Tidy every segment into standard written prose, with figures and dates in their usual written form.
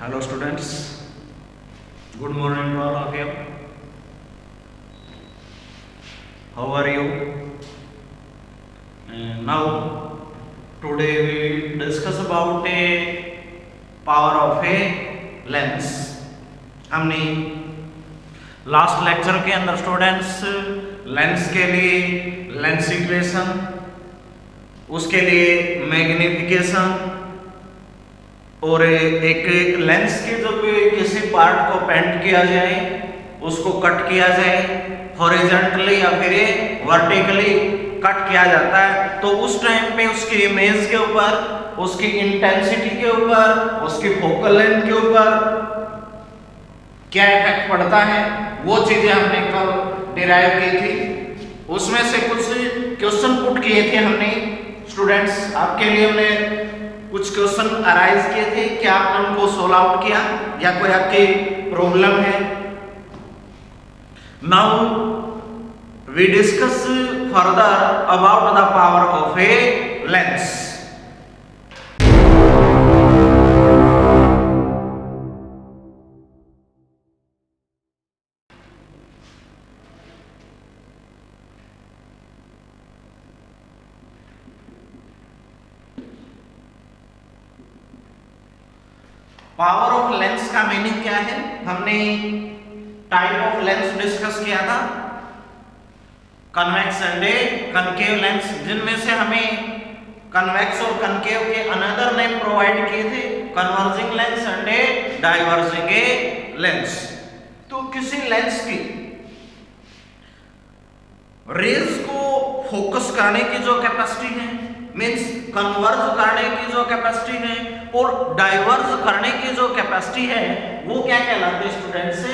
Hello students, good morning to all of you. How are you? Now today we discuss about a power of a lens. हमने last lecture के अंदर students lens के लिए lens equation, उसके लिए magnification और एक lens के जब किसी पार्ट को पेंट किया जाए, उसको कट किया जाए हॉरिजॉन्टली या फिर वर्टिकली कट किया जाता है, तो उस टाइम पे उसकी इमेज के ऊपर, उसकी इंटेंसिटी के ऊपर, उसकी फोकल लेंथ के ऊपर क्या इफेक्ट पड़ता है, वो चीजें हमने कल डिराइव की थी। उसमें से कुछ क्वेश्चन पुट किए थे हमने स्टूडेंट्स, आपके लिए हमने कुछ क्वेश्चन अराइज किए थे, क्या आपने उनको सोल्व आउट किया या कोई आपकी प्रॉब्लम है? Now we discuss further about the power of a lens. Power of lens का मीनिंग क्या है? हमने टाइप ऑफ लेंस डिस्कस किया था, कन्वेक्स एंड कनकेव लेंस, जिनमें से हमें कन्वेक्स और कनकेव के अनदर नेम प्रोवाइड किए थे, converging lens and diverging lens. तो किसी लेंस की रेज को फोकस करने की जो कैपेसिटी है, मींस कन्वर्ज करने की जो कैपेसिटी है और डाइवर्ज करने की जो कैपेसिटी है, वो क्या कहलाती है स्टूडेंट से?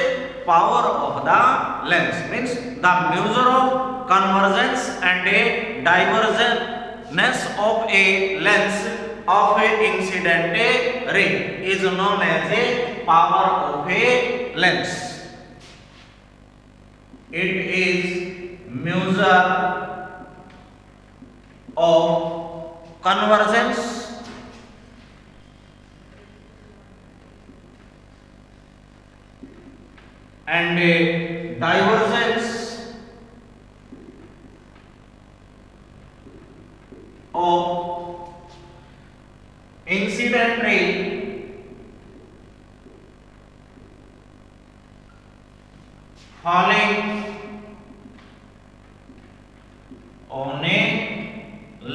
Power of the lens, means the measure of convergence and a divergence of a lens of a incident ray is known as a power of a lens. It is measure of convergence and a divergence of incident ray falling on a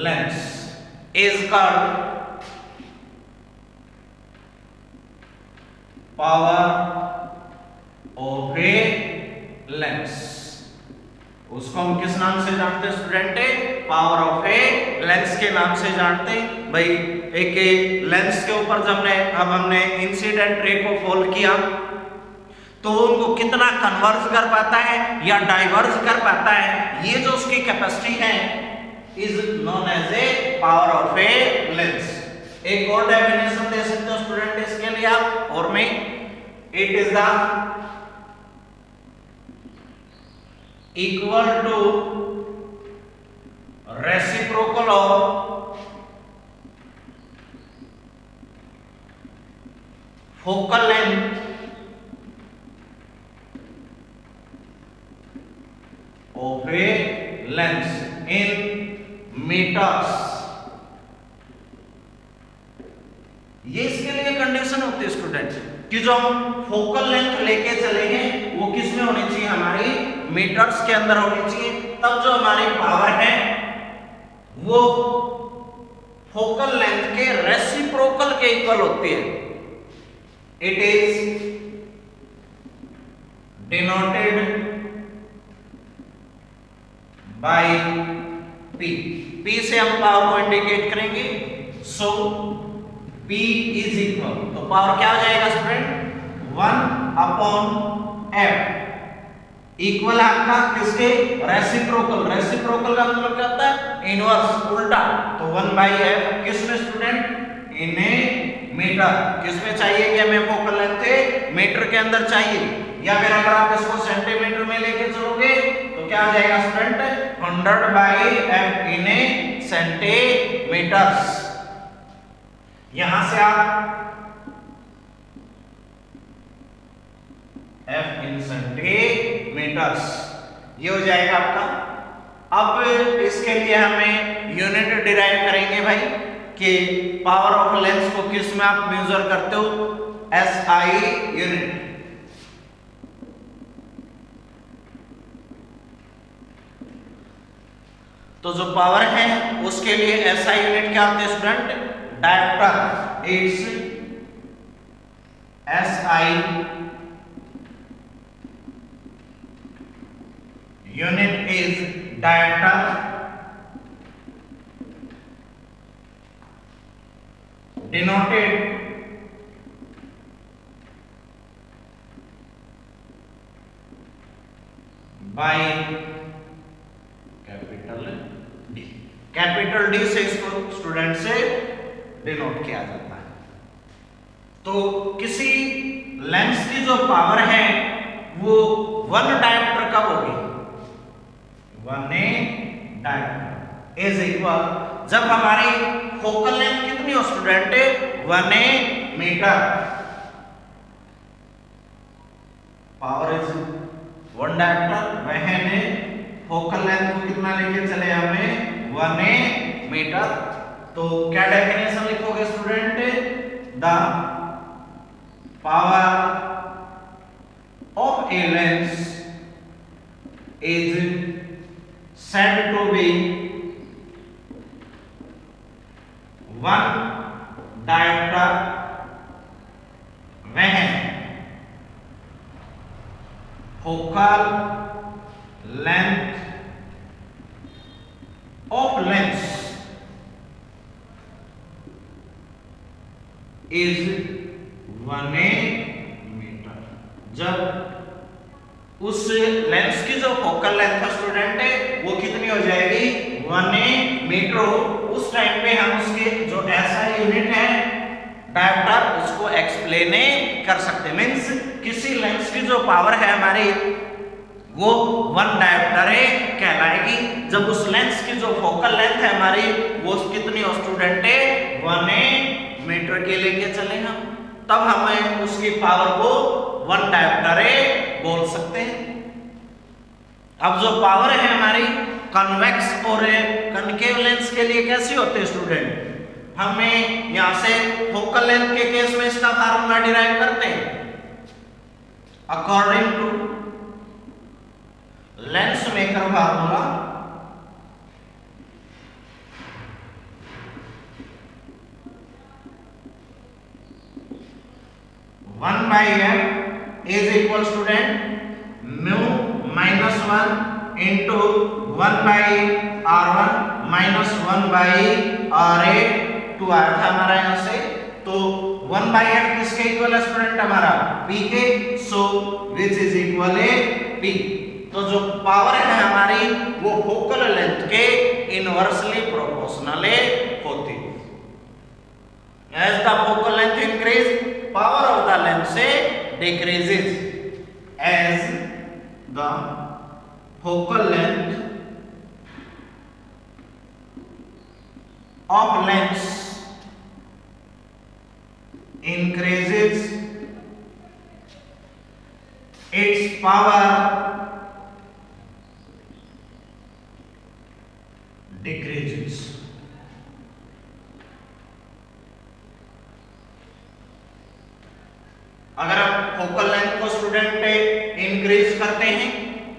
lens is called power of a lens। उसको हम किस नाम से जानते हैं student? Power of a lens के नाम से जानते हैं। भाई एक लेंस के ऊपर जब हमने इंसिडेंट रे को फॉल किया तो उनको कितना कन्वर्ज कर पाता है या डाइवर्ज कर पाता है, ये जो उसकी कैपेसिटी है is known as a power of a lens। एक और डेफिनेशन दे सकते हो स्टूडेंट इसके लिए आप, और मैं, it is the equal to reciprocal of focal length of a lens in metres. ये इसके लिए कंडीशन होती है स्टूडेंट कि जो हम फोकल लेंथ लेके चले हैं वो किस में होनी चाहिए? हमारी मीटर्स के अंदर होनी चाहिए, तब जो हमारी पावर है वो फोकल लेंथ के रेसिप्रोकल के इक्वल होती है। It is denoted by P। P से हम पावर को इंडिकेट करेंगे, सो P इज इक्वल, तो पावर क्या हो जाएगा स्टूडेंट? 1/f इक्वल आपका किसके? रेसिप्रोकल। रेसिप्रोकल का मतलब क्या होता है? इनवर्स, उल्टा। तो 1/f किस में स्टूडेंट? इन ए मीटर। किस में चाहिए कि हमें फोकल लेंथ? मीटर के अंदर चाहिए, या फिर अगर आप इसको सेंटीमीटर में लेके चलोगे तो क्या आ जाएगा स्टूडेंट? 100/f इन ए सेंटीमीटर्स। यहां से आप सेंटीमीटर्स। ये हो जाएगा आपका। अब इसके लिए हमें यूनिट डिराइव करेंगे भाई कि पावर ऑफ लेंस को किस में आप मेजर करते हो, SI यूनिट। तो जो पावर है उसके लिए SI यूनिट क्या होती है student, dioptre. It's SI unit is dioptre, denoted by capital D। Capital D से इसको स्टूडेंट से डिनोट किया जाता है। तो किसी लेंस की जो पावर है वो 1 डायोप्टर कब होगी, 1 डायोप्टर इज इक्वल, जब हमारी फोकल लेंथ कितनी हो student, 1 metre. Power is 1 dioptre, वह फोकल लेंथ को कितना लेके चले हमें, 1 मीटर। तो क्या डेफिनेशन लिखोगे student, the power of a lens is said to be 1 diopter when focal length of lens is 1 metre. जब उस लेंस की जो फोकल लेंथ है स्टूडेंट वो कितनी हो जाएगी, 1 मीटर हो, उस टाइम पे हम उसके जो SI यूनिट है डायोप्टर उसको एक्सप्लेन कर सकते हैं। मींस किसी लेंस की जो पावर है हमारी वो 1 डायोप्टर कहलाएगी, जब उस लेंस की जो फोकल लेंथ है हमारी वो कितनी हो स्टूडेंट, 1 मीटर के लेके चले हम, तब हमें उसकी पावर को 1 डायोप्टर बोल सकते हैं। अब जो पावर है हमारी कन्वेक्स और कनकेव लेंस के लिए कैसी होती है स्टूडेंट, हमें यहां से फोकल लेंथ के केस में इसका फार्मूला डिराइव करते हैं according to lens maker formula. One by f is equal student mu minus 1 into 1 by R1 minus 1 by R8 two आया था हमारा यहां से। तो 1 बाई एफ किसके इक्वल है स्टूडेंट, हमारा P के, so which is equal a P। तो जो पावर है हमारी वो फोकल लेंथ के इनवर्सली प्रोपोर्शनल होती है। As the focal length increase, power of the lens decreases as the focal length of lens increases, its power decreases। अगर आप फोकल लेंथ को स्टूडेंट इंक्रीज करते हैं,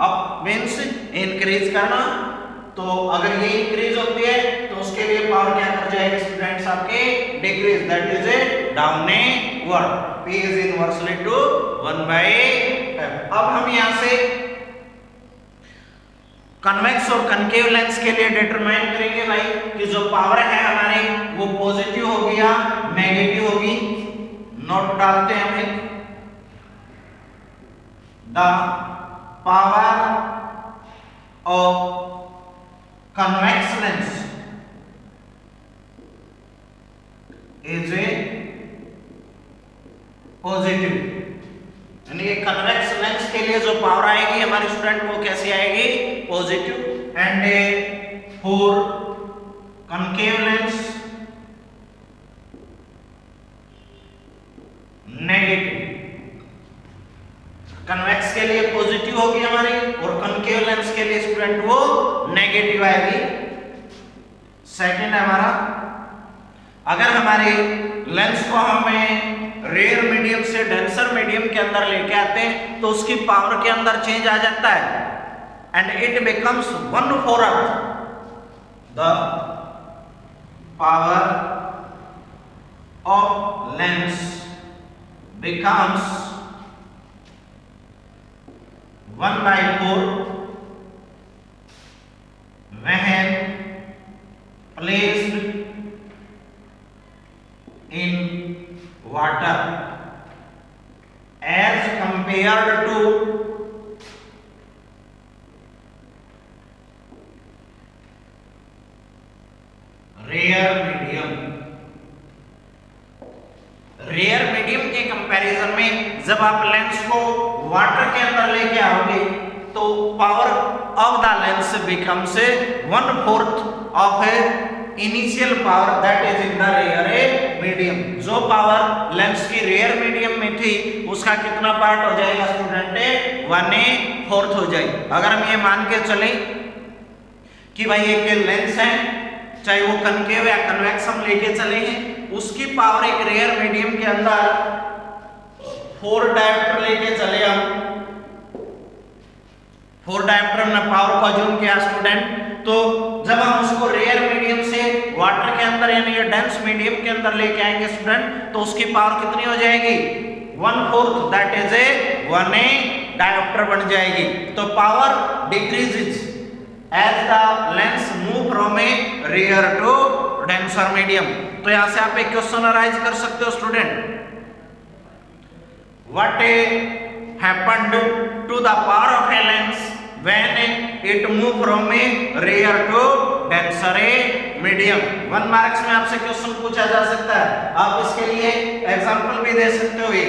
अब मींस इंक्रीज करना, तो अगर ये इंक्रीज होती है तो उसके लिए पावर क्या कर जाएगी स्टूडेंट्स आपके, decrease, that is a downward. P is inversely to 1 by f। अब हम यहां से कन्वेक्स और कनकेव लेंस के लिए डिटरमाइन करेंगे भाई कि जो पावर है हमारी वो पॉजिटिव होगी या नेगेटिव होगी। नोट डालते हैं हम एक, the power of convex lens is a positive, यानी कि कन्वेक्स लेंस के लिए जो पावर आएगी हमारे स्टूडेंट वो कैसी आएगी, positive. And for concave lens negative. Convex के लिए पॉजिटिव होगी हमारी और कनकेव लेंस के लिए स्टूडेंट वो नेगेटिव आएगी। सेकंड है हमारा, अगर हमारे लेंस को हमें रेयर मीडियम से डेंसर मीडियम के अंदर लेके आते हैं तो उसकी पावर के अंदर चेंज आ जाता है and it becomes 1/4 the power of lens becomes 1/4 when placed in water as compared to rare medium। Rare medium के कंपैरिजन में जब आप लेंस को वाटर के अंदर लेके आओगे तो power of the lens becomes 1/4 of a initial power that is in the rare medium. जो पावर लेंस की रेयर मीडियम में थी उसका कितना पार्ट हो जाएगा स्टूडेंट? 1/4 हो जाएगी। अगर हम ये मान के चले कि भाई एक लेंस है, चाहे वो कनकेव या कन्वेक्स हम लेके चले हैं, उसकी पावर एक रेयर मीडियम के अंदर 4 डायोप्टर लेके चले हम, 4 डायोप्टर में पावर को अज्यूम किया स्टूडेंट, तो जब हम उसको रेयर मीडियम से वाटर के अंदर यानी ये डेंस मीडियम के अंदर लेके आएंगे स्टूडेंट तो उसकी पावर कितनी हो जाएगी? 1/4 that is A 1A dioptre बन जाएगी। तो power decreases as the lens move from a rare to denser medium। तो यहां से आप एक क्वेश्चन अराइज कर सकते हो student, what happened to the power of a lens when it move from a rare to denser medium। 1 marks में आपसे क्वेश्चन पूछा जा सकता है, आप इसके लिए एग्जांपल भी दे सकते हो। ये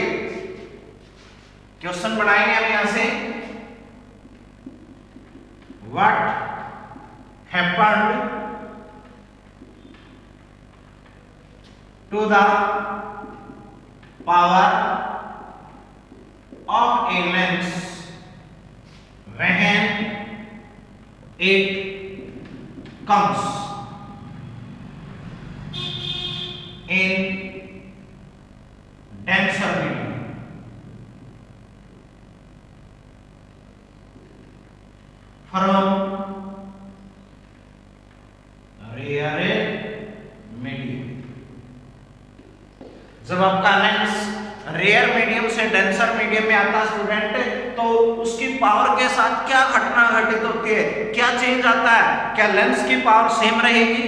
क्वेश्चन बनाएंगे हम यहां से, what happened to the power of a lens when it comes in denser medium। from rare medium. जब आपका लेंस रेयर मीडियम से डेंसर मीडियम में आता है स्टूडेंट तो उसकी पावर के साथ क्या घटना घटित होती है, क्या चेंज आता है? क्या लेंस की पावर सेम रहेगी,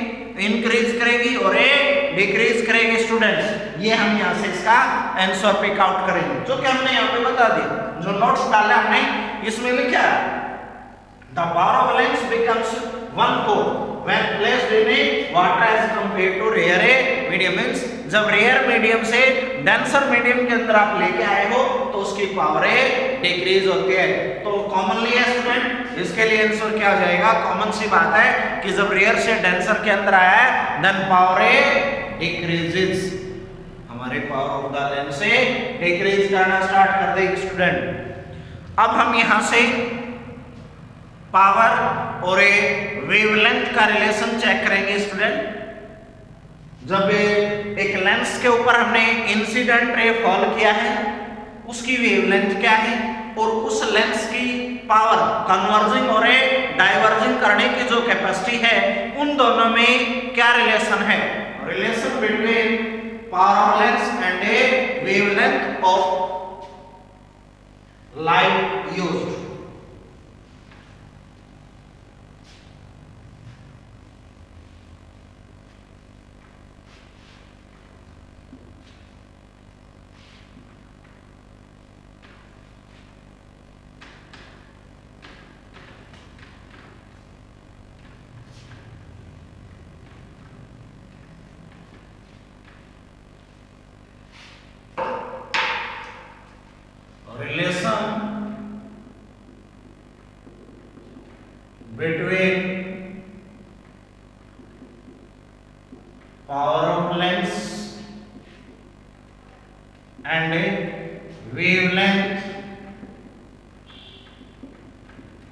इंक्रीज करेगी और ये डिक्रीज करेगी स्टूडेंट्स? ये हम यहाँ से इसका आंसर पिक आउट करेंगे, जो कि हमने यहाँ पे बता दिया, जो नोट्स डाला हमने इसमें लिखा है the power of lens becomes 1/4 when placed in a water as compared to rare medium। means जब रेयर मीडियम से डेंसर मीडियम के अंदर आप लेके आए हो तो उसकी पावर डिक्रीज होती है। तो कॉमनली है स्टूडेंट, इसके लिए आंसर क्या हो जाएगा? कॉमन सी बात है कि जब रेयर से डेंसर के अंदर आया है देन पावर डिक्रीजेस, हमारे पावर ऑफ द लेंस से डिक्रीज करना स्टार्ट कर देगी स्टूडेंट। अब हम यहां से पावर और वेवलेंथ का रिलेशन चेक करेंगे स्टूडेंट। जब एक लेंस के ऊपर हमने इंसिडेंट रे फॉल किया है उसकी वेवलेंथ क्या है और उस लेंस की पावर कन्वर्जिंग और डाइवर्जिंग करने की जो कैपेसिटी है उन दोनों में क्या रिलेशन है? Relation between power of lens and a wavelength of light used. between power of lens and a wavelength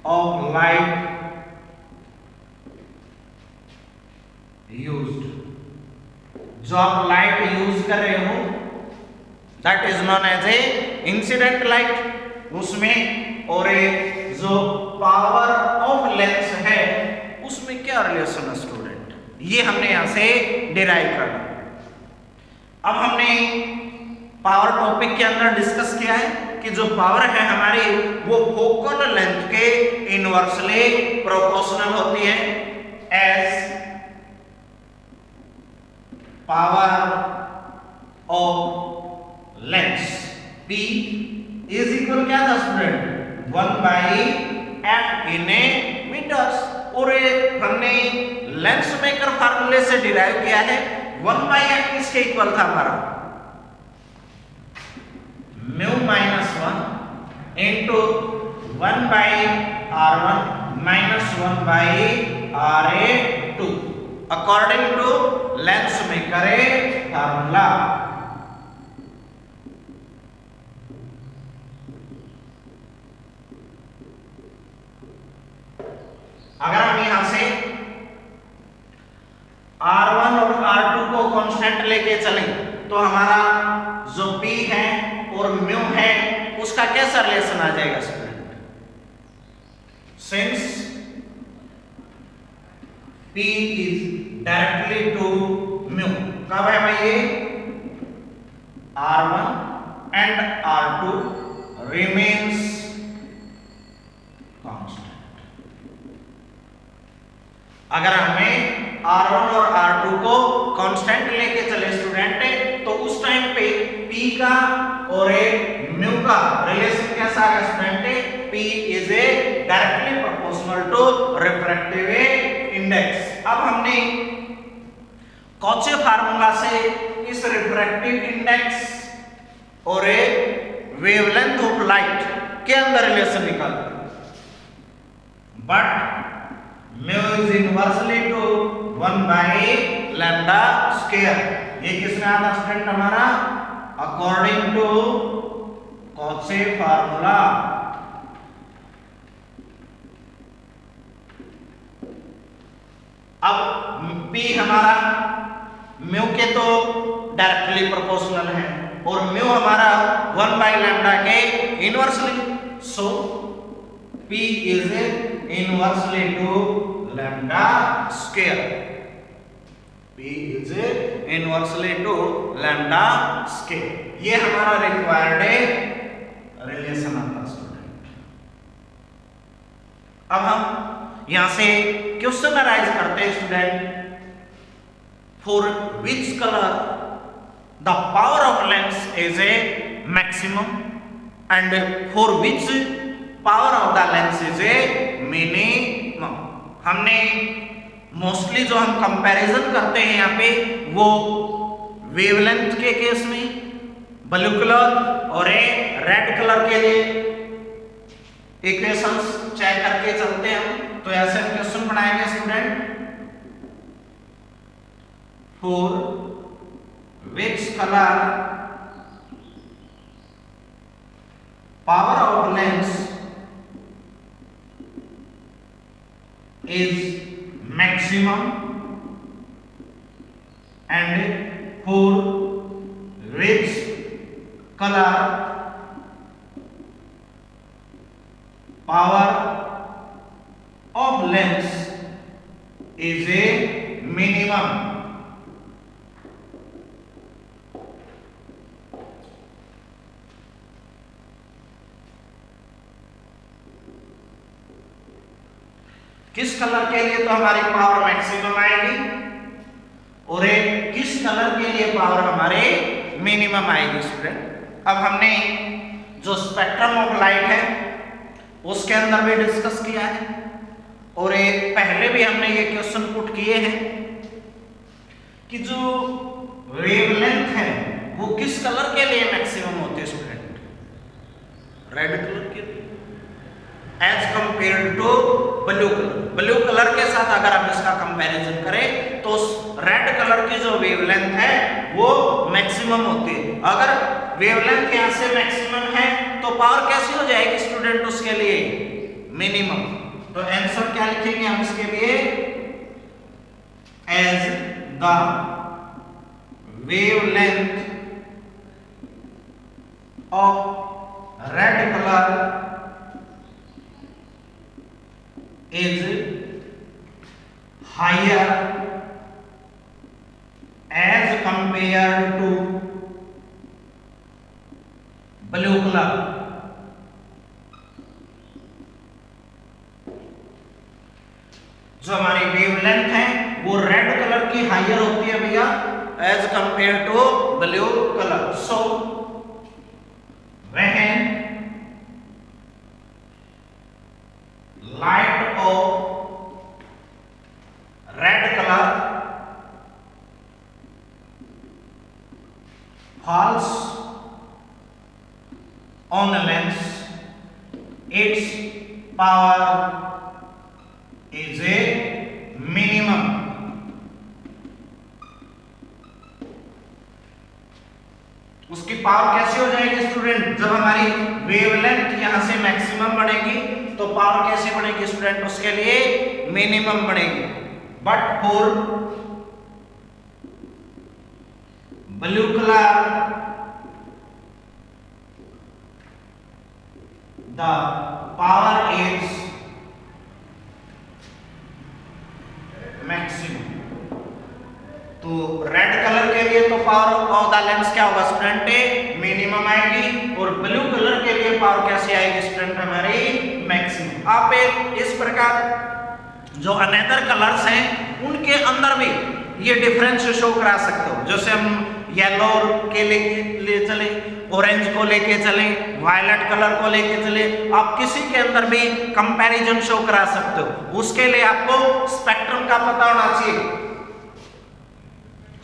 of light used, जो आप लाइट यूज कर रहे हो that is known as a incident light, उसमें और एक जो पावर ऑफ लेंस है उसमें क्या रिलेशन है स्टूडेंट, ये हमने यहां से डिराइव करना। अब हमने पावर टॉपिक के अंदर डिस्कस किया है कि जो पावर है हमारी वो फोकल लेंथ के इनवर्सली प्रोपोर्शनल होती है, as power of lens P is equal क्या था स्टूडेंट, 1/f इन ए मीटर्स, और हमने लेंस मेकर फार्मूले से डिराइव किया है 1/f किसके इक्वल था हमारा, mu minus 1 into 1/r1 minus 1/ra2 according to lens maker formula. अगर हम यहां से R1 और R2 को कांस्टेंट लेके चलें तो हमारा जो P है और म्यू है उसका कैसा रिलेशन आ जाएगा student, since P is directly to mu, कब है भाई ये, R1 and R2 remains constant. अगर हमें R1 और R2 को कांस्टेंट लेके चले स्टूडेंट तो उस टाइम पे P का और म्यू का रिलेशन कैसा आएगा student, P is a directly proportional to refractive index. अब हमने कौचे फार्मूला से इस रिफ्रैक्टिव इंडेक्स और वेवलेंथ ऑफ लाइट के अंदर रिलेशन निकाला, but mu is inversely to lambda square, ये किसमें आता स्टूडेंट हमारा, अकॉर्डिंग टू कॉचे फार्मूला। अब P हमारा म्यू के तो डायरेक्टली प्रोपोर्शनल है और म्यू हमारा 1/लैम्डा के inversely, so P is inversely to lambda square, P is inversely to lambda square, ये हमारा रिक्वायर्ड रिलेशन आता है स्टूडेंट। अब हम यहां से क्वेश्चन अराइज करते हैं student, for which colour the power of lens is a maximum and for which power of the lens is a minimum. हमने मोस्टली जो हम कंपैरिजन करते हैं यहाँ पे वो वेवलेंथ के केस में ब्लू कलर और रेड कलर के लिए इक्वेशंस चेक करके चलते हैं हम, तो ऐसे हम क्वेश्चन बनाएंगे student, for which colour power of lens is maximum and for which color power of lens is a minimum। किस कलर के लिए तो हमारी पावर मैक्सिमम आएगी और एक किस कलर के लिए पावर हमारे मिनिमम आएगी स्टूडेंट। अब हमने जो स्पेक्ट्रम ऑफ लाइट है उसके अंदर भी डिस्कस किया है और एक पहले भी हमने ये क्वेश्चन पुट किए हैं कि जो वेवलेंथ है वो किस कलर के लिए मैक्सिमम होती है स्टूडेंट, रेड कलर के लिए as compare to blue colour. Blue colour के साथ अगर हम इसका कंपैरिजन करें तो रेड कलर की जो वेवलेंथ है वो मैक्सिमम होती है। अगर वेवलेंथ यहां से मैक्सिमम है तो पावर कैसी हो जाएगी स्टूडेंट उसके लिए, मिनिमम। तो आंसर क्या लिखेंगे हम इसके लिए, as the wavelength of red color is higher as compared to blue color। जो हमारी वेवलेंथ है वो रेड कलर की हायर होती है भैया as compare to blue colour. So when light of red color falls on a lens, its power is a minimum। उसकी power कैसे हो जाएगी स्टूडेंट, जब हमारी वेवलेंथ यहां से मैक्सिमम बढ़ेगी तो पावर कैसे बढ़ेगी स्टूडेंट, उसके लिए मिनिमम बढ़ेगी। But for blue colour the power is maximum. तो रेड कलर के लिए तो पावर ऑफ द लेंस क्या होगा स्टूडेंट, मिनिमम आएगी, और ब्लू कलर के लिए पावर कैसे आएगी स्टूडेंट, हमारी मैक्सिमम। आप इस प्रकार जो अनदर कलर्स हैं उनके अंदर भी ये डिफरेंस शो करा सकते हो। जैसे हम येलो के ले चले, ऑरेंज को लेके चले, वायलेट कलर को लेके चले, आप किसी के अंदर भी कंपैरिजन शो करा सकते हो। उसके लिए आपको स्पेक्ट्रम का पता होना चाहिए।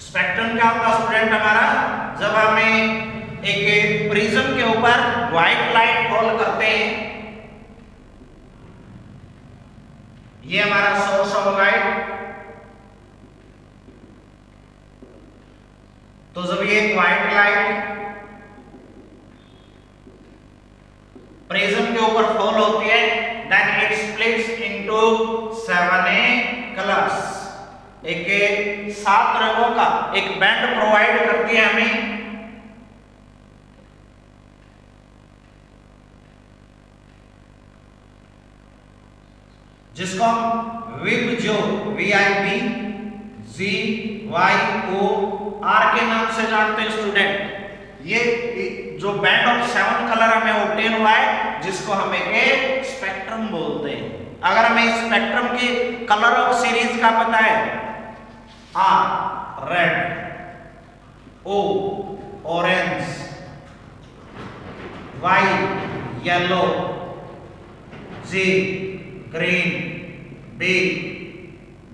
स्पेक्ट्रम क्या होता है स्टूडेंट हमारा, जब हमें एक प्रिज्म के ऊपर व्हाइट लाइट फॉल करते हैं, ये हमारा सोर्स ऑफ लाइट, तो जब ये व्हाइट लाइट प्रिज्म के ऊपर फॉल होती है, then it splits into 7 colours. एक 7 रंगों का एक बैंड प्रोवाइड करती है हमें, जिसको हम विबज्यो VIP GYO R के नाम से जानते हैं स्टूडेंट। ये जो बैंड ऑफ 7 कलर हमें ऑब्टेन हुआ है, जिसको हम एक स्पेक्ट्रम बोलते हैं। अगर हमें स्पेक्ट्रम की कलर ऑफ सीरीज का पता है, R red, O orange, Y yellow, G green, B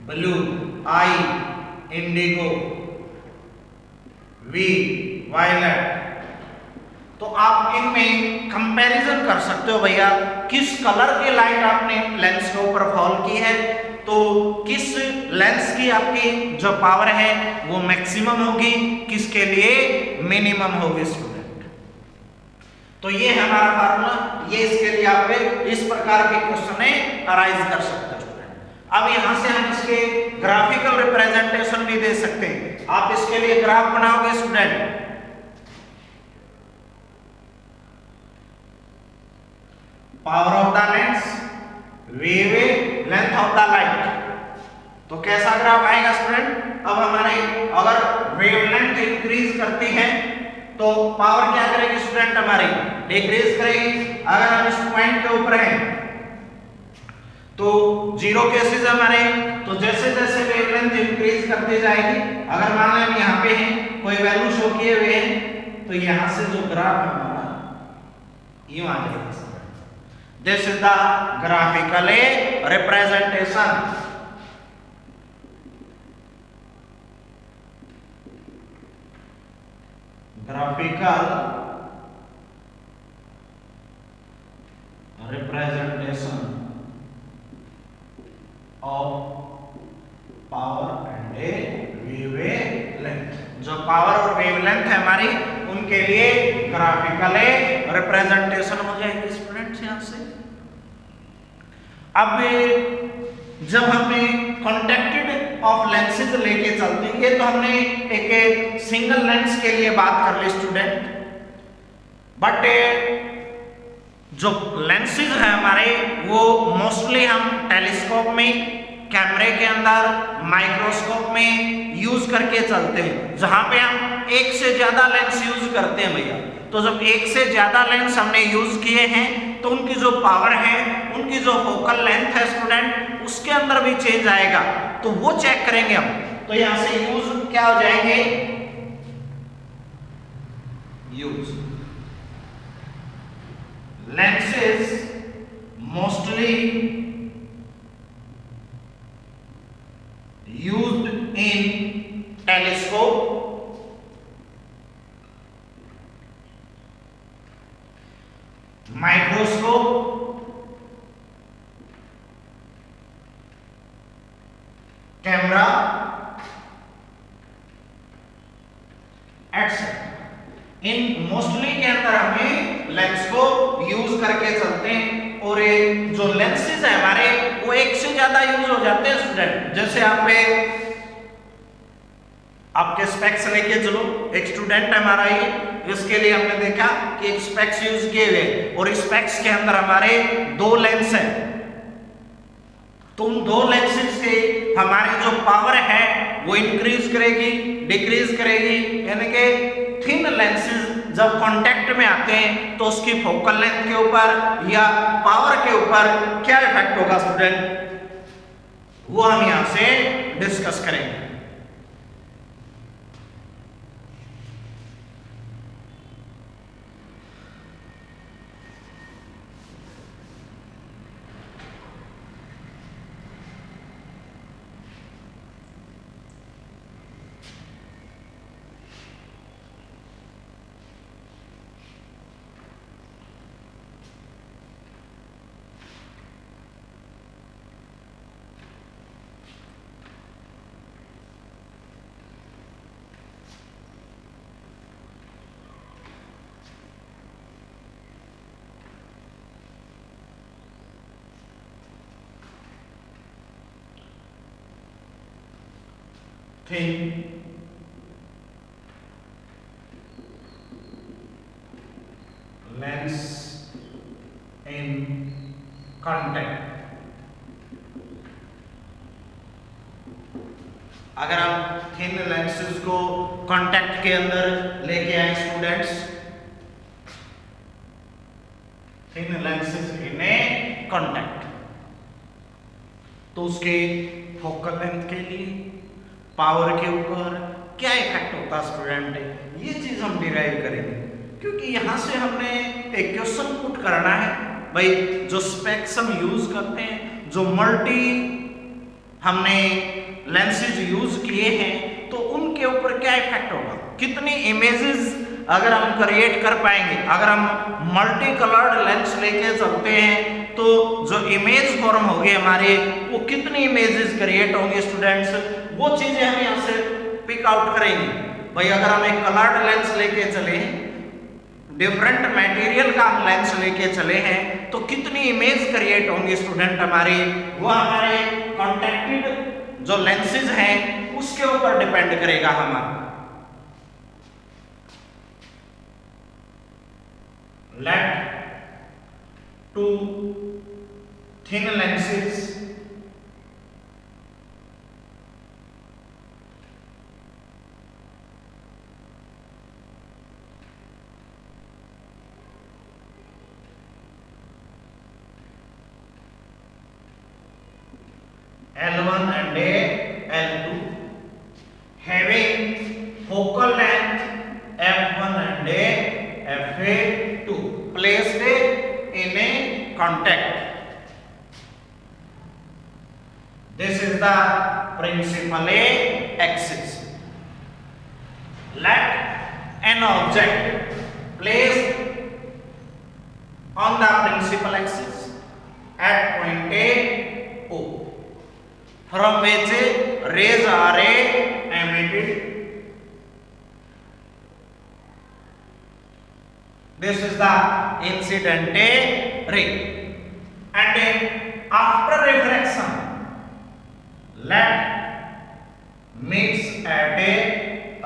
blue, I indigo, V violet, तो आप इनमें कंपैरिजन कर सकते हो भैया, किस कलर की लाइट आपने लेंस के ऊपर फॉल की है, तो किस लेंस की आपकी जो पावर है वो मैक्सिमम होगी, किसके लिए मिनिमम होगी स्टूडेंट। तो ये हमारा फार्मूला, ये इसके लिए आप इस प्रकार के क्वेश्चन अराइज कर सकते हो स्टूडेंट। अब यहां से हम इसके ग्राफिकल रिप्रेजेंटेशन भी दे सकते हैं। आप इसके लिए ग्राफ बनाओगे student, power of the lens, wavelength of the light, तो कैसा ग्राफ आएगा स्टूडेंट। अब हमारे अगर वेवलेंथ इंक्रीज करती है तो पावर क्या करेगी स्टूडेंट, हमारी डिक्रीज करेगी। अगर हम इस पॉइंट के ऊपर हैं तो 0 केसेस हमारे, तो जैसे जैसे वेवलेंथ इंक्रीज करती जाएगी, अगर मान लें हम यहाँ पे हैं, कोई वैल्यू शो किए हुए हैं, तो यहाँ से जो ग्राफ है हमारा यूं आ जाएगा। This is the graphical representation। Graphical representation of power and a wavelength। जो पावर और वेवलेंथ है हमारी, उनके लिए ग्राफिकल रिप्रेजेंटेशन हो जाएगी स्टूडेंट्स। यहां से अब जब हमें कॉन्टेक्टेड ऑफ लेंसेज लेके चलते हैं, ये तो हमने एक सिंगल लेंस के लिए बात कर ली स्टूडेंट, बट जो लेंसेज है हमारे वो मोस्टली हम टेलीस्कोप में, कैमरे के अंदर, माइक्रोस्कोप में यूज करके चलते हैं, जहां पे हम एक से ज्यादा लेंस यूज करते हैं भैया। तो जब एक से ज्यादा लेंस हमने यूज किए हैं तो उनकी जो पावर है, उनकी जो फोकल लेंथ है स्टूडेंट, उसके अंदर भी चेंज आएगा, तो वो चेक करेंगे हम। तो यहां से यूज क्या हो जाएंगे, use lenses mostly used in telescope, microscope, camera, etc. In mostly के अंदर हमें लेंस को यूज करके चलते हैं, और ये जो लेंसेज है हमारे वो एक से ज्यादा यूज हो जाते हैं स्टूडेंट। जैसे आपके स्पेक्स लेके चलो, एक स्टूडेंट है हमारा ये, इसके लिए हमने देखा कि एक स्पेक्स यूज किए हुए, और स्पेक्स के अंदर हमारे दो लेंस हैं, तो उन दो लेंसेज से हमारी जो पावर है वो इंक्रीज करेगी, डिक्रीज करेगी, यानी कि थिन लेंसेज जब कांटेक्ट में आते हैं तो उसकी फोकल लेंथ के ऊपर या पावर के ऊपर क्या इफेक्ट होगा स्टूडेंट, वो हम यहां से डिस्कस करेंगे। Thin lens in contact, अगर हम थिन लेंसेज को कांटेक्ट के अंदर लेके आए students, thin lenses in a contact, तो उसके फोकल लेंथ के लिए, पावर के ऊपर क्या इफेक्ट होता है स्टूडेंट, ये चीज हम डिराइव करेंगे, क्योंकि यहां से हमने एक क्वेश्चन पुट करना है भाई, जो स्पेक्स हम यूज करते हैं, जो मल्टी हमने लेंसेज यूज किए हैं, तो उनके ऊपर क्या इफेक्ट होगा, कितनी इमेजेस अगर हम क्रिएट कर पाएंगे। अगर हम मल्टी कलर्ड लेंस लेके चलते हैं तो जो इमेज फॉर्म होगी हमारे, वो कितनी इमेजेस क्रिएट होंगी स्टूडेंट्स, वो चीजें हम यहाँ से पिक आउट करेंगे। भाई अगर हम एक कलर्ड लेंस लेके चले, डिफरेंट मटेरियल का हम लेंस लेके चले हैं, तो कितनी इमेज क्रिएट होंगी स्टूडेंट हमारे, वो हमारे कॉन्टेक्टेड जो लेंसेज हैं उसके ऊपर डिपेंड करेगा हमारा। Let to thin lenses L1 and L2 having focal length f1 and f2 placed in a contact. This is the principal axis. Let an object placed on the principal axis at point A O, from which rays are emitted. This is the incident ray, and after refraction let meets at a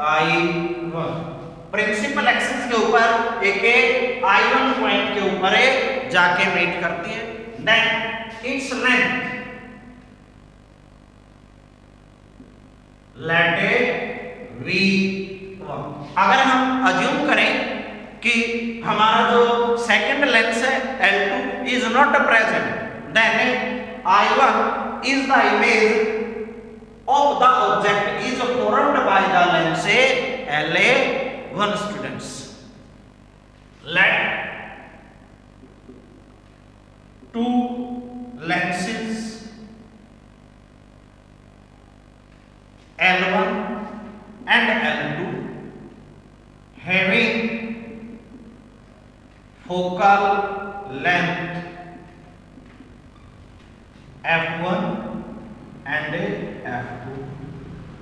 I1 principal axis के ऊपर एक I1 point के ऊपर जाके meet करती है, then its length late ए V1। अगर हम अज्यूम करें कि हमारा जो सेकंड लेंस है L2 is not present, then I1 is the image of the object is formed by the lens LA1 students. Let two lenses L1 and L2 having focal length f1 and f2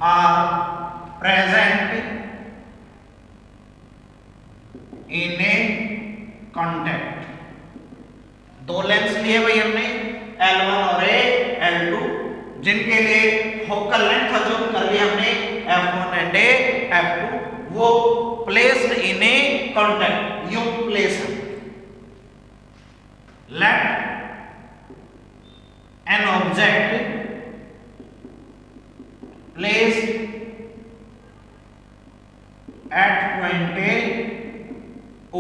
are present in a contact। दो lens लिए भाई हमने L1 और L2 जिनके लिए focal length assume कर लिया हमने f1 एंड f2, वो placed in a contact, you place let an object placed at point A O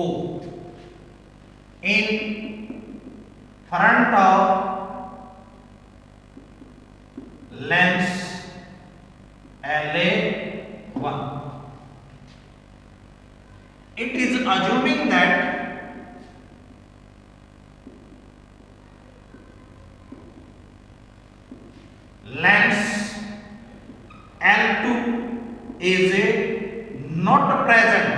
in front of lens LA1, it is assuming that lens L2 is not present।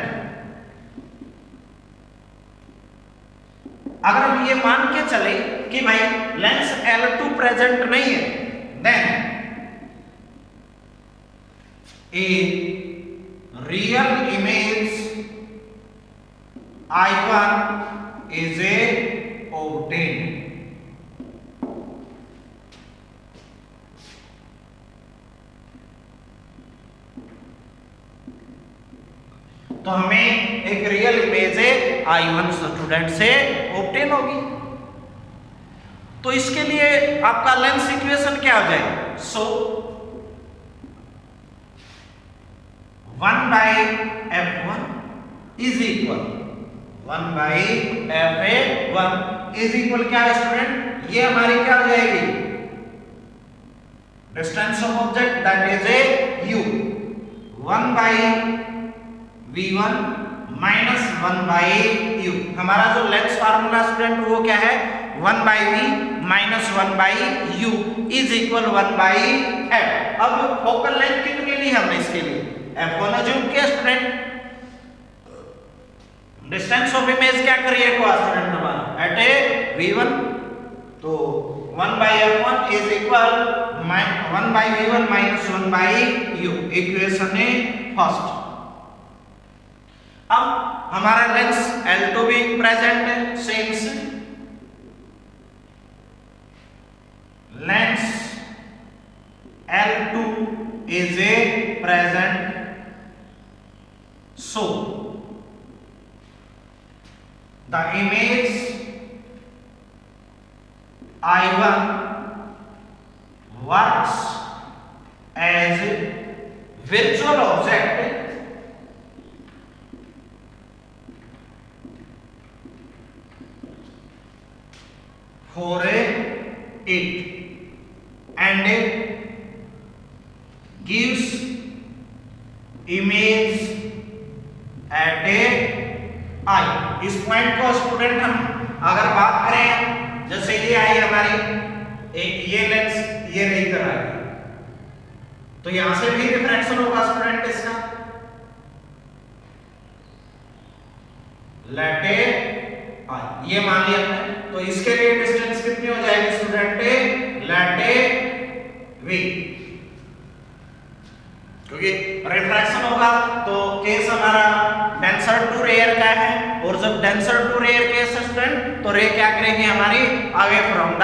अगर हम ये मान के चले कि भाई lens L2 present नहीं है, then a real image I1 is obtained। तो हमें एक रियल इमेज I1 स्टूडेंट से ऑब्टेन होगी। तो इसके लिए आपका लेंस इक्वेशन क्या हो जाएगा? सो 1/f1 is equal 1/fa1 is equal क्या है स्टूडेंट? ये हमारी क्या हो जाएगी? Distance of object that is A u 1/v1 minus 1/u। हमारा जो लेंस फार्मूला स्टूडेंट वो क्या है? 1/v minus 1/u is equal 1/f। अब फोकल लेंथ कितनी ली हमने इसके लिए? f1 अज्यूम किया स्टूडेंट। डिस्टेंस ऑफ इमेज क्या करिए को स्टूडेंट हमारा एट ए v1, तो 1/f1 is equal 1/v1 minus 1/u, equation है फर्स्ट। अब हमारा लेंस L2 भी प्रेजेंट है, since lens L2 is a present, so the image I1 works as a virtual object for it and gives image at a I। इस point को student हम अगर बात करें, जैसे ये आई हमारी ये लेंस ये रही तरह है, तो यहां से भी रिफ्रैक्शन होगा स्टूडेंट इसका। लेट ए आई ये मान लिया हमने, तो इसके लिए डिस्टेंस कितनी हो जाएगी स्टूडेंट? लेट ए वी, क्योंकि रिफ्रैक्शन होगा तो केस हमारा डेंसर टू रेयर का है, और जब denser to rare case student तो रे क्या करेगी हमारी अवे फ्रॉम द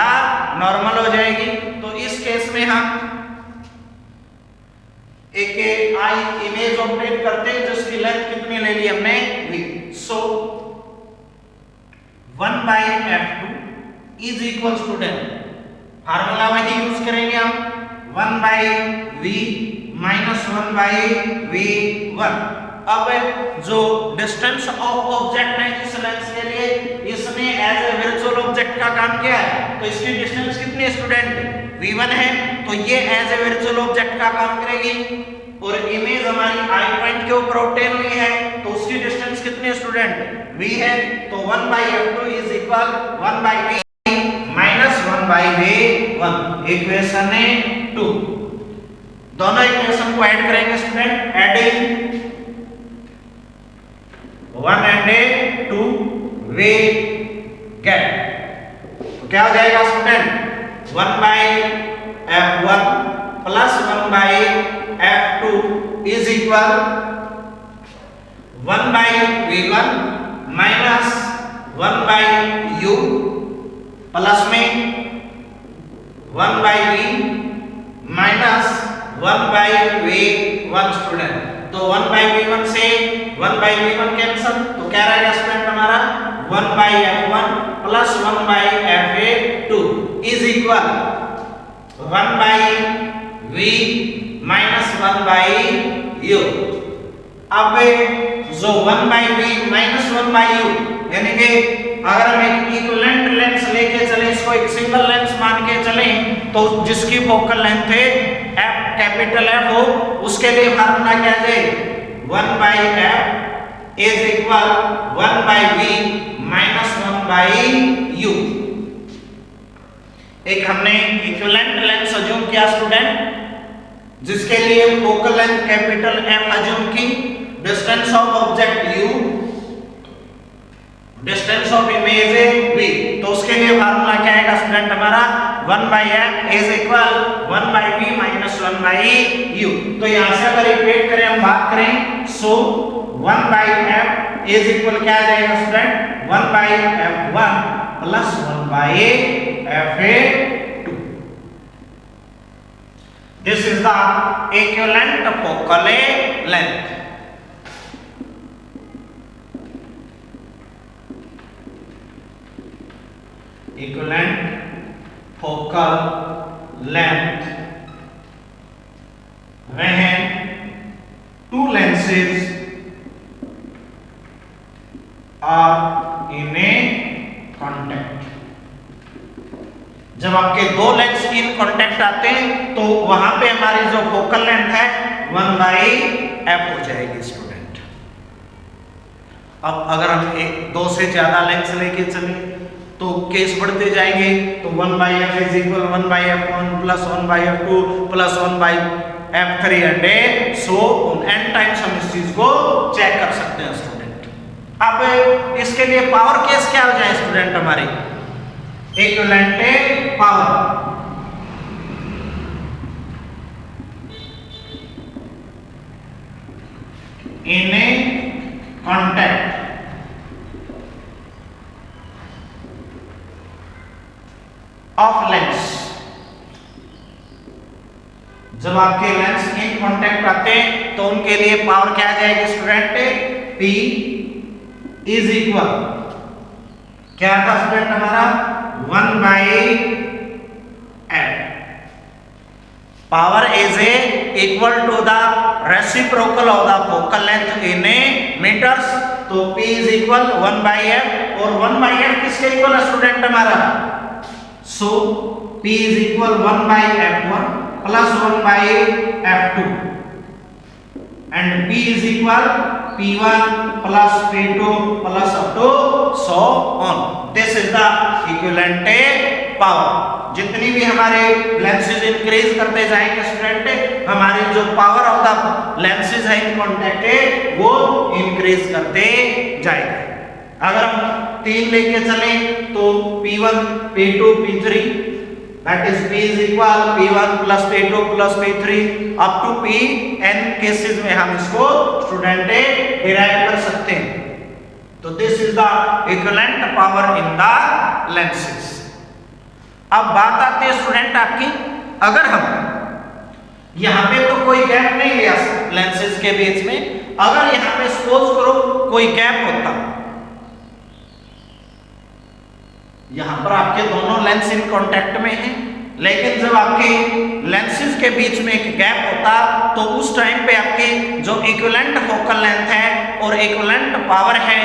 नॉर्मल हो जाएगी। तो इस केस में हम एक आई इमेज ऑब्टेन करते हैं जिसकी लेंथ कितनी ले ली हमने v। So 1/f2 is equal student formula वही यूज करेंगे हम 1/v माइनस 1/v1। अब जो डिस्टेंस ऑफ ऑब्जेक्ट है इस लेंस के लिए इसने एज ए वर्चुअल ऑब्जेक्ट का काम किया है, तो इसकी डिस्टेंस कितनी है स्टूडेंट v1 है, तो ये एज ए वर्चुअल ऑब्जेक्ट का काम करेगी। और इमेज हमारी आई पॉइंट के ऊपर ऑब्टेन हुई है तो उसकी डिस्टेंस कितनी है स्टूडेंट v है, तो 1/f2 is equal 1/v minus 1/v1। Equation 2 दोनों इक्वेशन को ऐड करेंगे student, adding 1 and 2 we get, तो क्या हो जाएगा student 1/f1 plus 1/f2 is equal 1/v1 minus 1/u plus में 1/v माइनस 1/v1 स्टूडेंट। तो 1/v1 से 1/v1 कैंसल, तो क्या रहेगा स्टूडेंट हमारा 1/f1 plus 1/f2 is equal 1/v minus 1/u। अब जो 1/v माइनस 1/u यानी कि अगर हम एक इक्विवेलेंट लेंस लेके चले, इसको एक सिंगल लेंस मान के चले, तो जिसकी फोकल लेंथ है f कैपिटल F हो, उसके लिए फार्मूला क्या है 1/f is equal 1/v minus 1/u। एक हमने इक्विवेलेंट लेंस अज्यूम किया स्टूडेंट जिसके लिए focal length capital F assume की, distance of object u, distance of image है v, तो उसके लिए फार्मूला क्या आएगा स्टूडेंट हमारा 1/f is equal 1/v minus 1/u। तो यहां से अगर इक्वेट करें हम बात करें, सो 1/f इज इक्वल क्या आ जाएगा student 1/f1 plus 1/f2। This is the equivalent focal length. Equivalent focal length when two lenses are in a contact। जब आपके दो लेंस इन कांटेक्ट आते हैं तो वहां पे हमारी जो फोकल लेंथ है 1/f हो जाएगी स्टूडेंट। अब अगर हम दो से ज्यादा लेंस लेके चले तो केस बढ़ते जाएंगे, तो 1/f is equal 1/f1 plus 1/f2 plus 1/f3 and so on n times हम इस चीज को चेक कर सकते हैं स्टूडेंट। अब इसके लिए पावर केस क्या हो जाए स्टूडेंट हमारी equivalent power in A contact of lens. जब आपके लेंस इन कांटेक्ट आते हैं तो उनके लिए पावर क्या आ जाएगी स्टूडेंट P इज इक्वल क्या था स्टूडेंट हमारा 1/f। Power is equal to the reciprocal of the focal length in metres, तो P इज इक्वल 1/f और 1/f किसके इक्वल है स्टूडेंट हमारा, so P is equal 1/f1 plus 1/f2 and P is equal P1 plus P2 plus up to so on। This is the equivalent power। जितनी भी हमारे lenses increase करते जाएंगे student, हमारी जो पावर ऑफ द लेंसेज है in contact है वो इंक्रीज करते जाएंगे। अगर हम 3 लेके चले तो P1 P2 P3 that is P is equal P1 plus P2 plus P3 up to Pn cases में हम इसको स्टूडेंट डिराइव कर सकते हैं। तो this is the equivalent power in the lenses. अब बात आती है स्टूडेंट आपकी, अगर हम यहां पे तो कोई गैप नहीं लिया लेंसेज के बीच में, अगर यहां पे सपोज करो कोई गैप होता, यहां पर आपके दोनों लेंस इन कांटेक्ट में हैं, लेकिन जब आपके लेंसेज के बीच में एक गैप होता तो उस टाइम पे आपकी जो इक्विवेलेंट फोकल लेंथ है और इक्विवेलेंट पावर है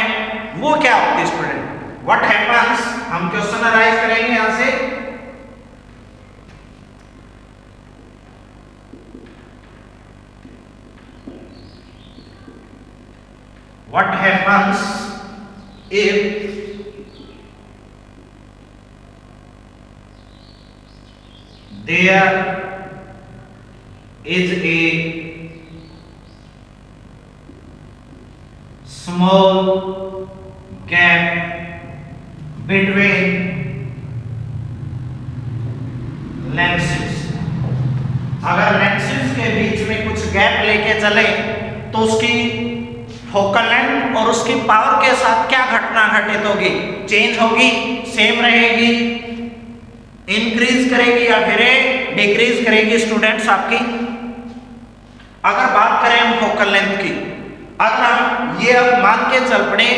वो क्या होती है स्टूडेंट? व्हाट हैपेंस, हम क्वेश्चन अराइज करेंगे यहां से। What happens if there is a small gap between lenses? अगर लेंसेज के बीच में कुछ गैप लेके चले तो उसकी फोकल लेंथ और उसकी पावर के साथ क्या घटना घटित होगी? चेंज होगी, सेम रहेगी, इंक्रीज करेगी या फिर डिक्रीज करेगी स्टूडेंट्स आपकी? अगर बात करें हम फोकल लेंथ की, अगर हम ये अब मान के चल पड़े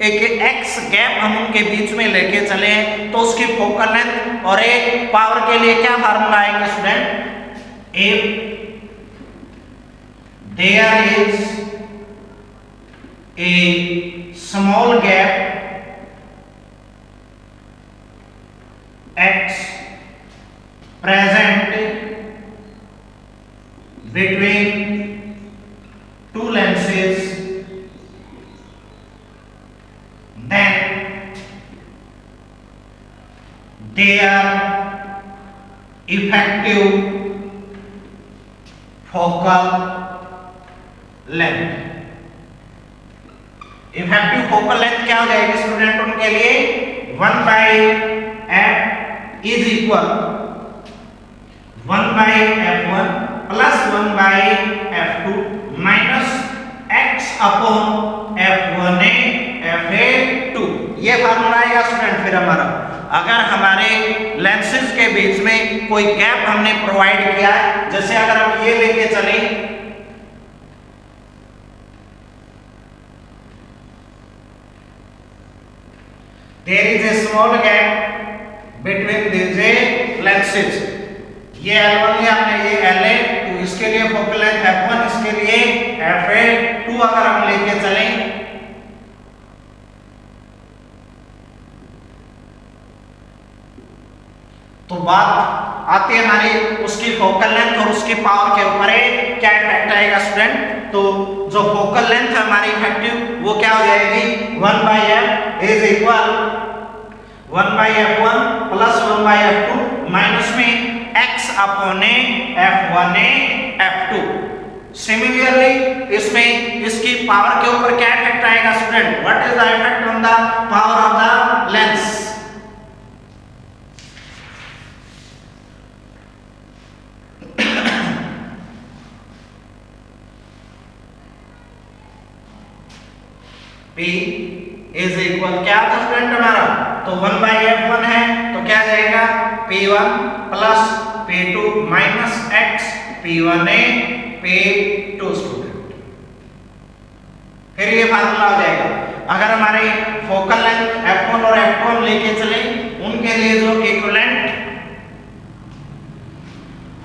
एक एक्स गैप हम उनके बीच में लेके चले तो उसकी फोकल लेंथ और एक पावर के लिए क्या फार्मूला आएंगे student? If there is a small gap x present between two lenses, then their effective focal length, effective focal length क्या हो जाएगी स्टूडेंट उनके लिए? 1 by f is equal 1 by f1 plus 1 by f2 minus x upon f1a fa2। ये formula आएगा student फिर हमारा। अगर हमारे लेंसेज के बीच में कोई गैप हमने प्रोवाइड किया है, जैसे अगर हम ये लेके चले there is a small gap between these lenses, ये L1 लिया हमने, ये LA, तो इसके लिए फोकल लेंथ f1, इसके लिए fa2 अगर हम लेके चलें तो बात आती है हमारी उसकी फोकल लेंथ और उसकी पावर के ऊपर क्या इफेक्ट आएगा स्टूडेंट? तो जो फोकल लेंथ है हमारी इफेक्टिव वो क्या हो जाएगी? 1 by f is equal 1 by f1 plus 1 by f2 minus में x upon f1 f2। Similarly इसमें इसकी पावर के ऊपर क्या इफेक्ट आएगा student? What is the effect on the power of the lens? P is equal क्या था student हमारा? तो 1 बाई f1 है तो क्या जाएगा? P1 plus P2 minus x P1a P2 student. फिर ये फार्मूला हो जाएगा। अगर हमारे फोकल लेंथ f1 और f2 लेके चले उनके लिए जो इक्विवेलेंट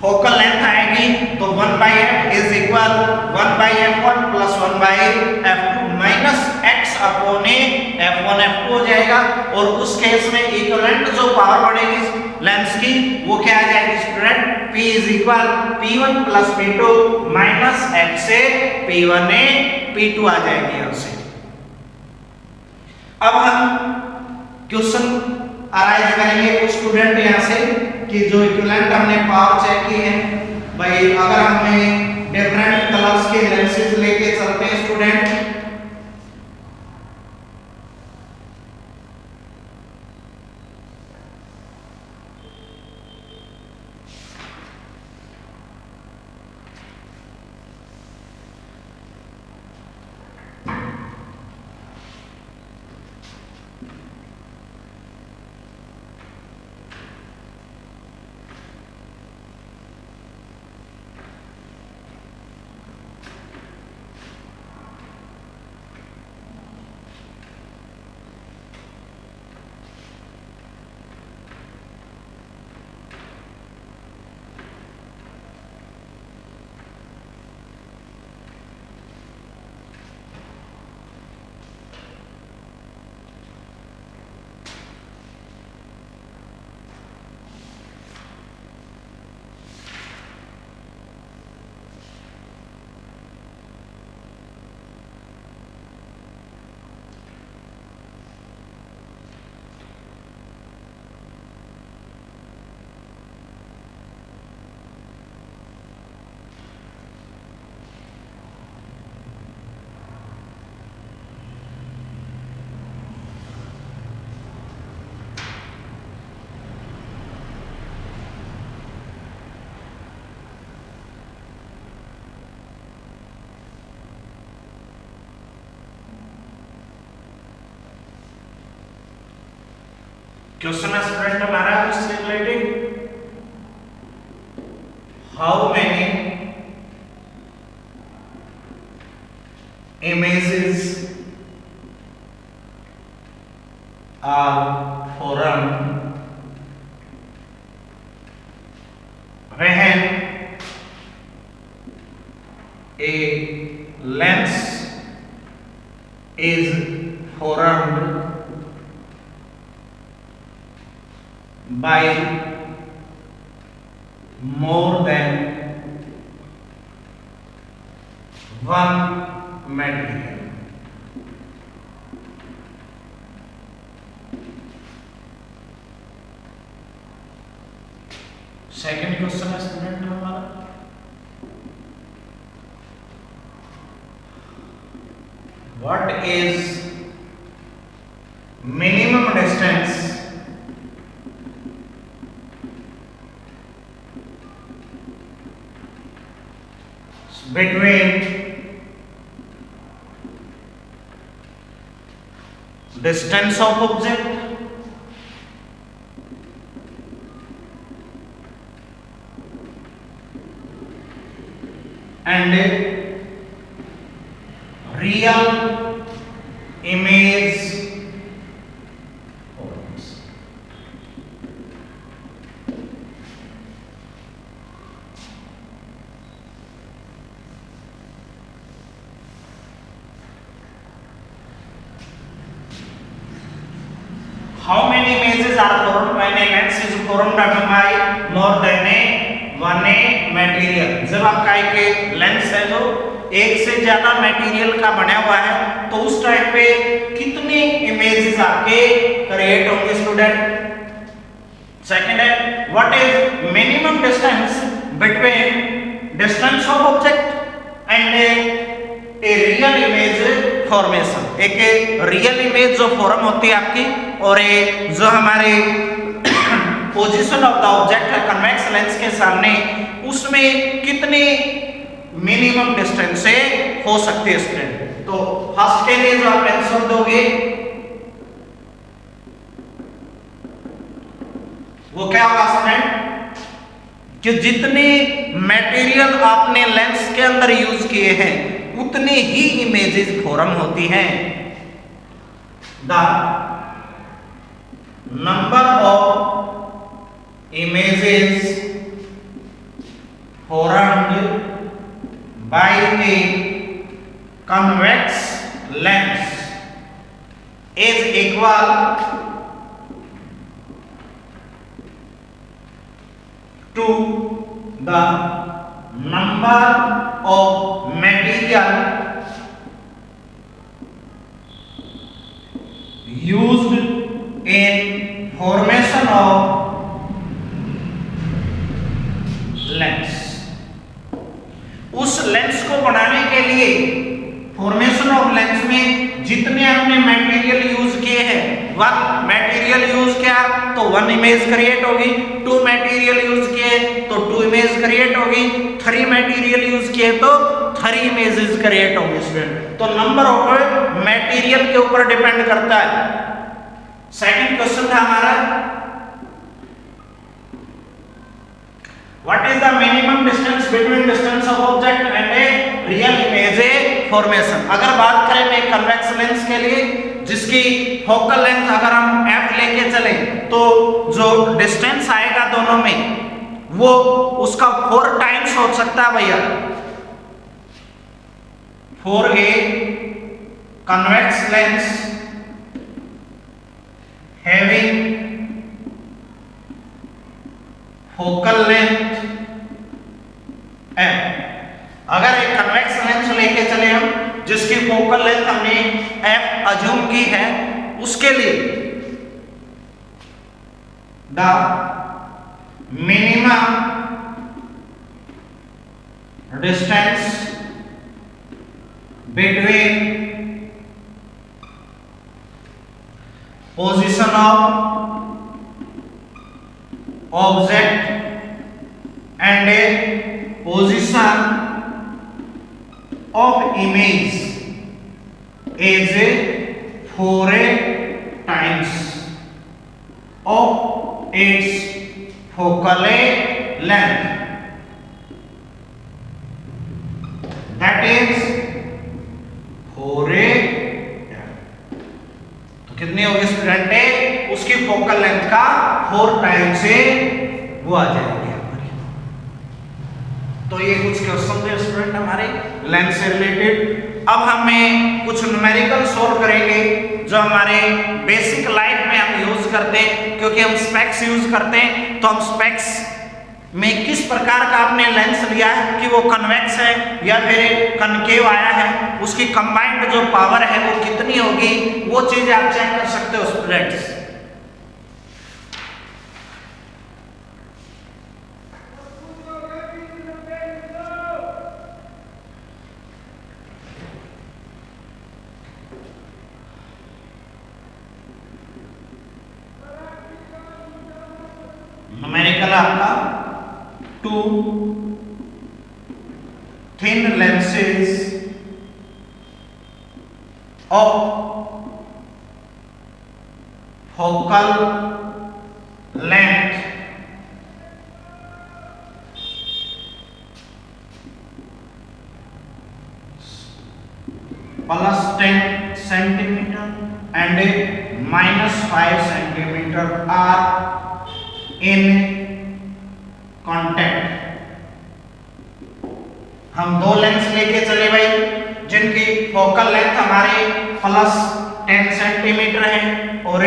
फोकल लेंथ आएगी तो 1 by f is equal 1 by f1 plus 1 by f2 minus x upon f1 f2 हो जाएगा। और उस केस में इक्विवेलेंट जो पावर बढ़ेगी लेंस की वो क्या आ जाएगी student? P is equal P1 plus P2 minus x से P1a P2 आ जाएगी यहां से। अब हम क्वेश्चन अराइज करेंगे कुछ स्टूडेंट यहां से कि जो इक्विवेलेंट हमने पावर चेक की है भाई, अगर हमने डिफरेंट कलर्स के लेंसेज लेके चलते हैं स्टूडेंट क्वेश्चन है स्टूडेंट हमारा इससे related, how many images are formed when a lens is formed by more than one material. Second question है स्टूडेंट हमारा, what is minimum distance between distance of object and real image forms. How many images are formed when a lens is formed by more than one material? जब आपका एक lens है जो एक से ज्यादा मटेरियल का बना हुआ है तो उस टाइम पे कितने इमेजेस आपके क्रिएट होंगे स्टूडेंट? सेकंड है, what is minimum distance between distance of object and A real image formation? एक रियल इमेज जो फॉर्म होती है आपकी और जो हमारे पोजीशन ऑफ द ऑब्जेक्ट है कन्वेक्स लेंस के सामने, उसमें कितने मिनिमम डिस्टेंस से हो सकते हैं स्टूडेंट? तो फर्स्ट के लिए जो आप आंसर दोगे वो क्या होगा स्टूडेंट? कि जितने मटेरियल आपने लेंस के अंदर यूज किए हैं उतने ही इमेजेस फॉर्म होती हैं। The number of images formed by a convex lens is equal to the number of material used in formation of lens. उस लेंस को बनाने के लिए फॉर्मेशन ऑफ लेंस में जितने हमने मटेरियल यूज किए हैं, वन मटेरियल यूज किया तो वन इमेज क्रिएट होगी, टू मटेरियल यूज किए तो टू इमेज क्रिएट होगी, थ्री मटेरियल यूज किए तो थ्री इमेजेस क्रिएट होंगे स्टूडेंट। तो नंबर ऑफ मटेरियल के ऊपर डिपेंड करता है। सेकंड क्वेश्चन था हमारा, what is the minimum distance between distance of object and a real image formation? अगर बात करें एक कन्वेक्स लेंस के लिए जिसकी फोकल लेंथ अगर हम f लेके चले तो जो डिस्टेंस आएगा दोनों में वो उसका 4 टाइम्स हो सकता है भैया। For a convex lens having focal length f, अगर एक कन्वेक्स लेंस लेके चले हम जिसकी फोकल लेंथ हमने f अज्यूम की है, उसके लिए the minimum distance between position of object and a position of image is 4 times of its focal length, that is 4a। तो कितनी होगी स्टूडेंट? उसकी फोकल लेंथ का 4 टाइम से वो आ जाएगी हमारी। तो ये कुछ क्वेश्चन थे स्टूडेंट हमारे लेंथ से रिलेटेड। अब हमें कुछ न्यूमेरिकल सॉल्व करेंगे जो हमारे बेसिक लाइफ में हम यूज करते हैं, क्योंकि हम स्पेक्स यूज करते हैं। तो हम स्पेक्स में किस प्रकार का आपने लेंस लिया है कि वो कन्वेक्स है या फिर कनकेव आया है, उसकी कंबाइंड जो पावर है वो कितनी होगी, वो चीज आप चेक कर सकते हो स्टूडेंट्स। न्यूमेरिकल आपका 2 thin lenses of focal length plus 10 centimeter and -5 centimeter are in contact। हम दो लेंस लेके चले भाई जिनकी फोकल लेंथ हमारे +10 सेंटीमीटर है और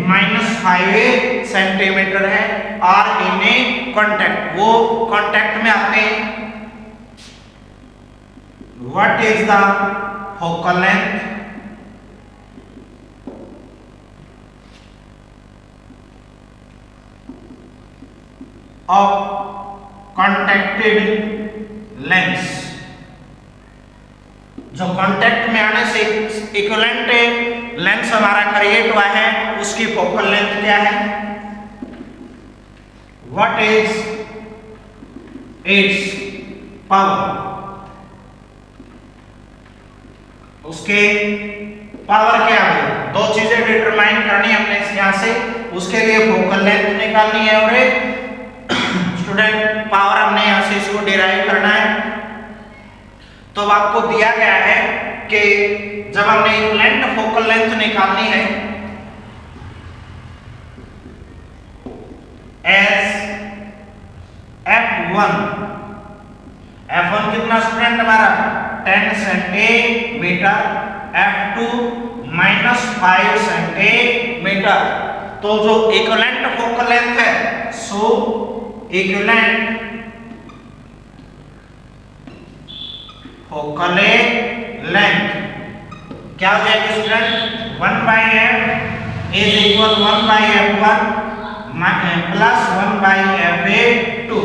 -5 सेंटीमीटर है, आर इन ए कॉन्टैक्ट, वो कॉन्टैक्ट में आते हैं। What is the focal length of contacted lens? जो कांटेक्ट में आने से इक्विवेलेंट लेंस हमारा क्रिएट हुआ है उसकी फोकल लेंथ क्या है? What is it's power? उसके पावर क्या है? दो चीजें डिटरमाइन करनी हमने यहां से, उसके लिए फोकल लेंथ निकालनी है और स्टूडेंट पावर हमने यहां से इसको डिराइव करना है। तो अब आपको दिया गया है कि जब हमने इक्विवेलेंट फोकल लेंथ निकालनी है एज f1 कितना स्टूडेंट हमारा 10 सेंटीमीटर, f2 -5 सेंटीमीटर। तो जो इक्विवेलेंट फोकल लेंथ है सो इक्विवेलेंट फोकल लेंथ क्या हो जाएगी student? 1/f is equal 1/f1 plus 1/f2।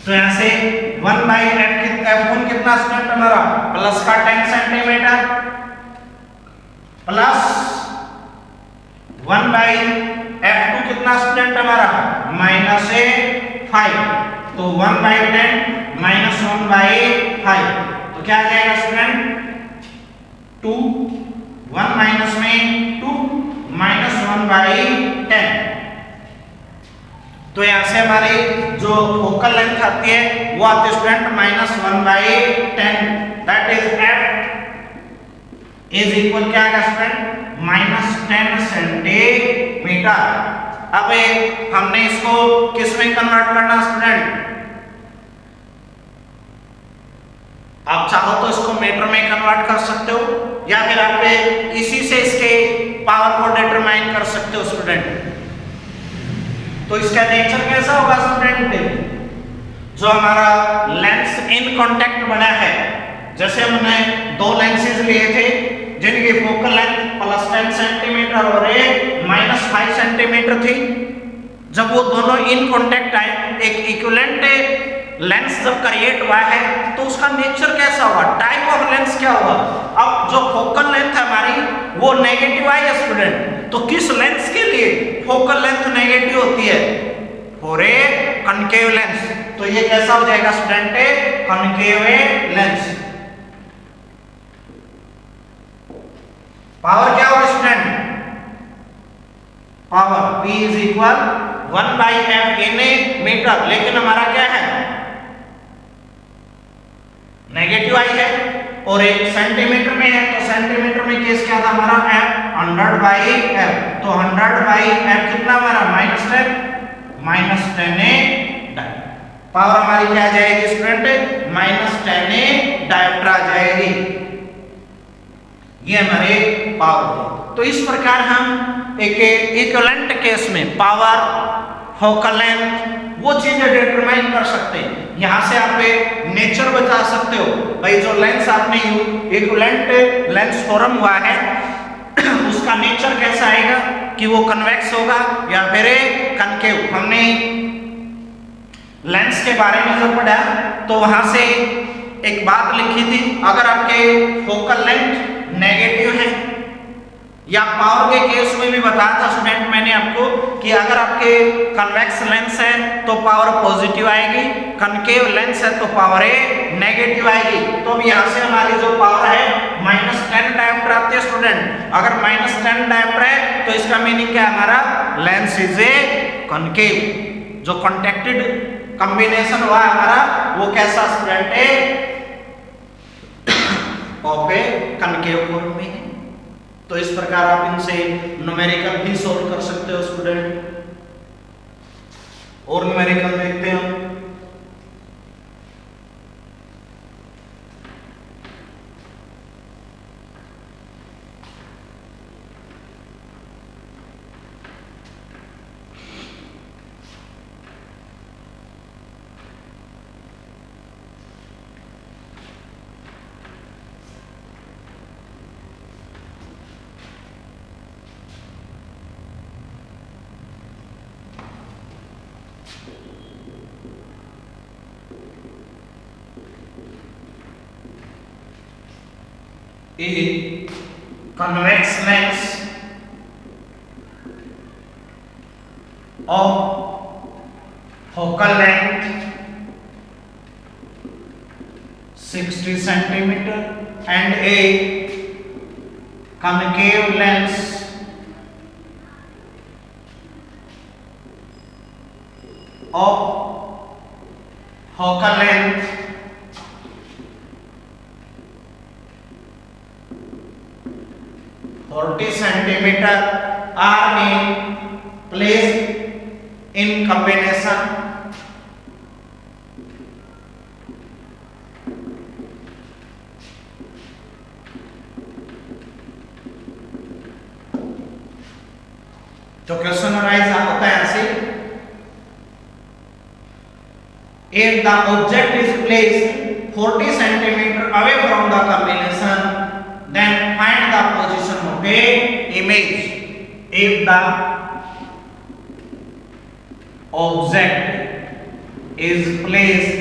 तो यहां से 1/f1 कितना स्टूडेंट हमारा प्लस का 10 सेंटीमीटर प्लस 1/f2 कितना स्टूडेंट हमारा -5। तो 1/10 -1/5 तो क्या आ जाएगा स्टूडेंट? 2 1 माइनस में 2 -1/10। तो यहां से हमारी जो फोकल लेंथ आती है वो आती है student -1/10, that is f is equal क्या आएगा स्टूडेंट? -10 सेंटीमीटर। अब हमने इसको किस में कन्वर्ट करना स्टूडेंट? आप चाहो तो इसको मीटर में कन्वर्ट कर सकते हो या फिर आप इसी से इसके पावर को डिटरमाइन कर सकते हो स्टूडेंट। तो इसका नेचर कैसा होगा स्टूडेंट? जो हमारा लेंस इन कांटेक्ट बना है, जैसे हमने दो लेंसेज लिए थे जिनकी फोकल लेंथ +10 सेंटीमीटर और -5 सेंटीमीटर थी। जब वो दोनों इन कांटेक्ट आए, एक इक्विवेलेंट लेंस जब क्रिएट हुआ है तो उसका नेचर कैसा होगा? टाइप ऑफ लेंस क्या होगा? अब जो फोकल लेंथ है हमारी वो नेगेटिव आई है स्टूडेंट। तो किस लेंस के लिए फोकल लेंथ नेगेटिव होती है? For a concave lens. तो ये कैसा हो जाएगा स्टूडेंट? Concave lens. पावर क्या होगा student? Power P is equal 1/f in metre, लेकिन हमारा क्या है, नेगेटिव आई है और एक सेंटीमीटर में है, तो सेंटीमीटर में केस क्या था हमारा, f 100/f, तो 100/f कितना हमारा -10 -10 पावर हमारी क्या आ जाएगी स्टूडेंट, -10 डायोप्टर आ जाएगी, ये हमारे पावर है। तो इस प्रकार हम एक इक्विवेलेंट केस में पावर, फोकल लेंथ, वो चीजें डिटरमाइन कर सकते हैं। यहां से आप नेचर बता सकते हो, भाई जो लेंस आपने इक्विवेलेंट लेंस फॉर्म हुआ है उसका नेचर कैसा आएगा, कि वो कन्वेक्स होगा या फिर कनकेव। हमने लेंस के बारे में जब पढ़ा तो वहां से एक बात लिखी थी, अगर आपके फोकल लेंथ नेगेटिव है, या पावर के केस में भी बताया था स्टूडेंट मैंने आपको कि अगर आपके कन्वेक्स लेंस है तो पावर पॉजिटिव आएगी, कनकेव लेंस है तो पावर नेगेटिव आएगी। तो अब यहाँ से हमारी जो पावर है -10 डायोप्टर आती है स्टूडेंट। अगर -10 डायोप्टर है तो इसका मीनिंग क्या है, हमारा लेंस इज ए कनकेव। जो कॉन्टेक्टेड कॉम्बिनेशन हुआ हमारा वो कैसा स्टूडेंट है, ऑफ ए कनकेव फॉर्म में है। तो इस प्रकार आप इनसे न्यूमेरिकल भी सॉल्व कर सकते हो स्टूडेंट। और न्यूमेरिकल देखते हैं A convex lens of focal length 60 centimeter and a concave lens of focal length 40 centimeter are placed in combination तो क्वेश्चन राइज होता है ऐसे, if the object is placed 40 centimeter away from the combination, then find the position of a image. If the object is placed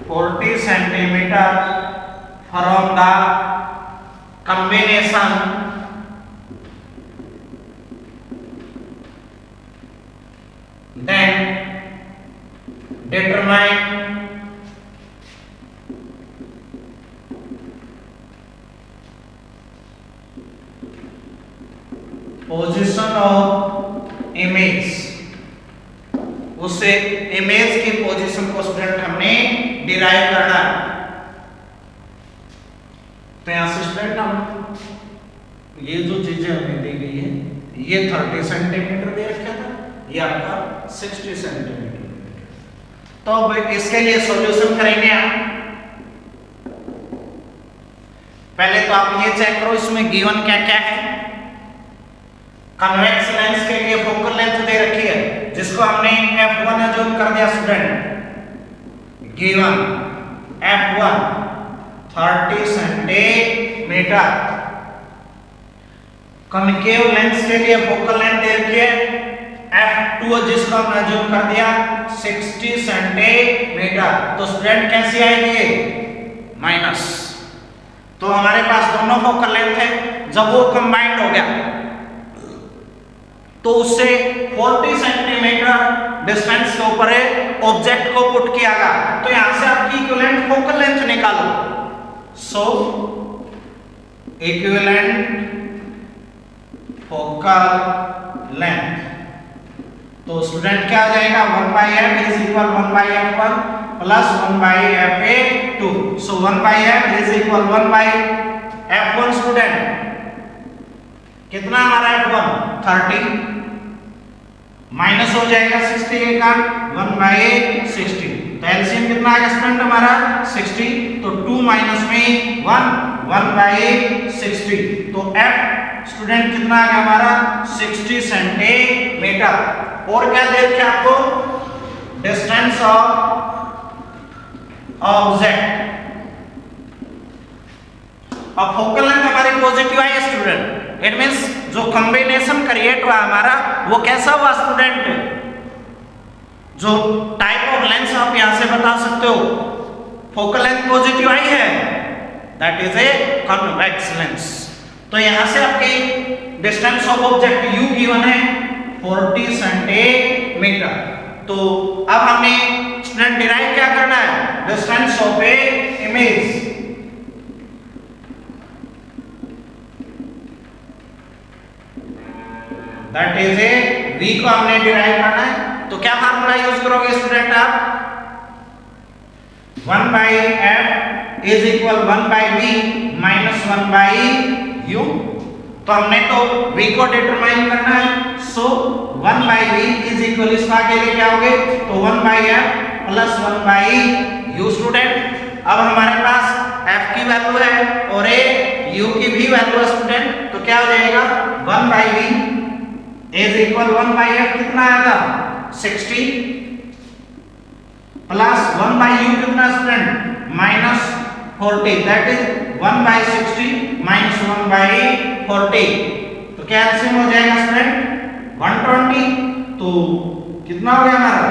40 centimeter from the combination, then determine position of image. उससे image की position को student हमने derive करना है। तो यहां से student हम ये जो चीजें हमें दी गई है, ये 30 सेंटीमीटर दे रखा था, ये आपका 60 सेंटीमीटर। तो अब इसके लिए सॉल्यूशन करेंगे आप। पहले तो आप ये चेक करो इसमें गिवन क्या क्या है। कन्वेक्स लेंस के लिए फोकल लेंथ दे रखी है जिसको हमने f1 अज्यूम कर दिया student. Given f1 30 centimetre. Concave lens के लिए फोकल लेंथ दे रखी है f2 जिसको हमने अज्यूम कर दिया 60 सेंटीमीटर। तो स्टूडेंट कैसी आएगी, माइनस। तो हमारे पास दोनों फोकल लेंथ है, जब वो कंबाइंड हो गया तो उससे 40 सेंटीमीटर डिस्टेंस के ऊपर ऑब्जेक्ट को पुट किया गया। तो यहां से आपकी इक्विवेलेंट फोकल लेंथ निकालो। सो इक्विवेलेंट फोकल लेंथ। तो स्टूडेंट क्या आ जाएगा 1/f is equal 1/f1 plus 1/f2। So 1/f is equal 1/f1 student कितना हमारा f1 30 माइनस हो जाएगा 60 का 1/60। तो एलसीएम कितना आएगा स्टूडेंट हमारा 60। तो 2 माइनस में 1/60। तो f स्टूडेंट कितना आ गया हमारा 60 सेंटीमीटर। और क्या दे रखे आपको डिस्टेंस ऑफ ऑब्जेक्ट। अब फोकल लेंथ हमारी positive I student, it means जो कॉम्बिनेशन क्रिएट हुआ हमारा वो कैसा हुआ स्टूडेंट, जो टाइप ऑफ लेंस आप यहां से बता सकते हो फोकल लेंथ पॉजिटिव आई है, that is a convex lens. तो यहां से आपके distance of object u given है 40 सेंटीमीटर। तो अब हमें स्टूडेंट डिराइव क्या करना है distance of A image. That is A v को हमने डिराइव करना है। तो क्या फार्मूला यूज करोगे स्टूडेंट आप 1/f is equal 1/v minus 1/u। तो हमने तो v को डिटरमाइन करना है। सो 1/v इज इक्वल इसका आगे ले क्या होगे तो 1/f प्लस 1/u स्टूडेंट। अब हमारे पास f की वैल्यू है और ए u की भी वैल्यू है स्टूडेंट। तो क्या हो जाएगा 1/v इज इक्वल 1/f कितना आएगा 60 प्लस 1/u कितना student minus 40। That is 1/60 minus 1/40। तो क्या एलसीएम हो जाएगा स्टूडेंट 120। तो कितना हो गया हमारा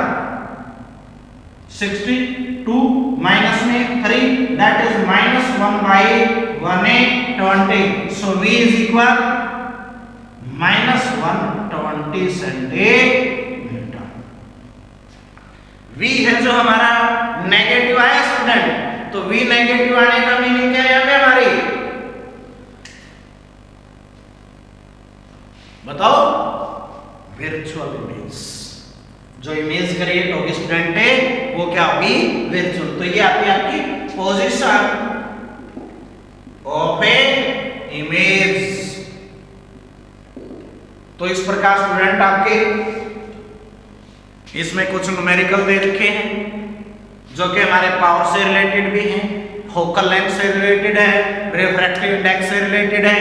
62 माइनस में 3 that is minus 1/120। So v is equal minus 120 centimetre. v है जो हमारा नेगेटिव आया स्टूडेंट। तो v नेगेटिव आने का मीनिंग क्या है यहाँ पे हमारी बताओ वर्चुअल इमेज। जो इमेज क्रिएट होगी स्टूडेंट है वो क्या होगी वर्चुअल। तो ये आपकी पोजीशन ऑफ ए इमेज। तो इस प्रकार स्टूडेंट आपके इसमें कुछ न्यूमेरिकल दे रखे हैं जो कि हमारे पावर से रिलेटेड भी हैं, फोकल लेंथ से रिलेटेड है, रिफ्रैक्टिव इंडेक्स से रिलेटेड है,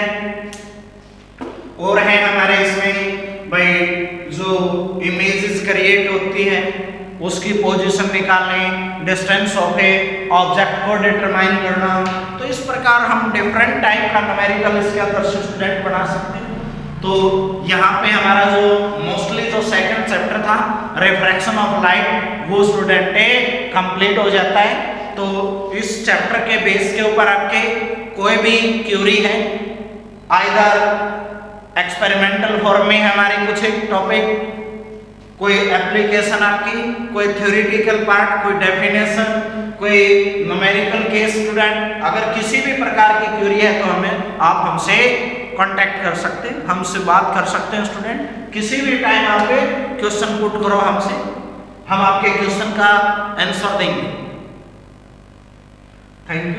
और है हमारे इसमें भाई जो इमेजेस क्रिएट होती है उसकी पोजीशन निकालने, डिस्टेंस ऑफ ए ऑब्जेक्ट को डिटरमाइन करना। तो इस प्रकार हम डिफरेंट टाइप का न्यूमेरिकल इसके अंदर स्टूडेंट बना सकते हैं। तो यहाँ पे हमारा जो मोस्टली जो सेकंड चैप्टर था रिफ्रैक्शन ऑफ लाइट वो स्टूडेंट कंप्लीट हो जाता है। तो इस चैप्टर के बेस के ऊपर आपके कोई भी क्यूरी है आइदर एक्सपेरिमेंटल फॉर्म में हमारे कुछ एक टॉपिक, कोई एप्लीकेशन आपकी, कोई थ्योरेटिकल पार्ट, कोई डेफिनेशन, कोई न्यूमेरिकल केस स्टूडेंट, अगर किसी भी प्रकार की क्यूरी है तो हमें आप हमसे कांटेक्ट कर सकते हैं, हमसे बात कर सकते हैं स्टूडेंट। किसी भी टाइम आपके क्वेश्चन पुट करो हमसे, हम आपके क्वेश्चन का आंसर देंगे। Thank you.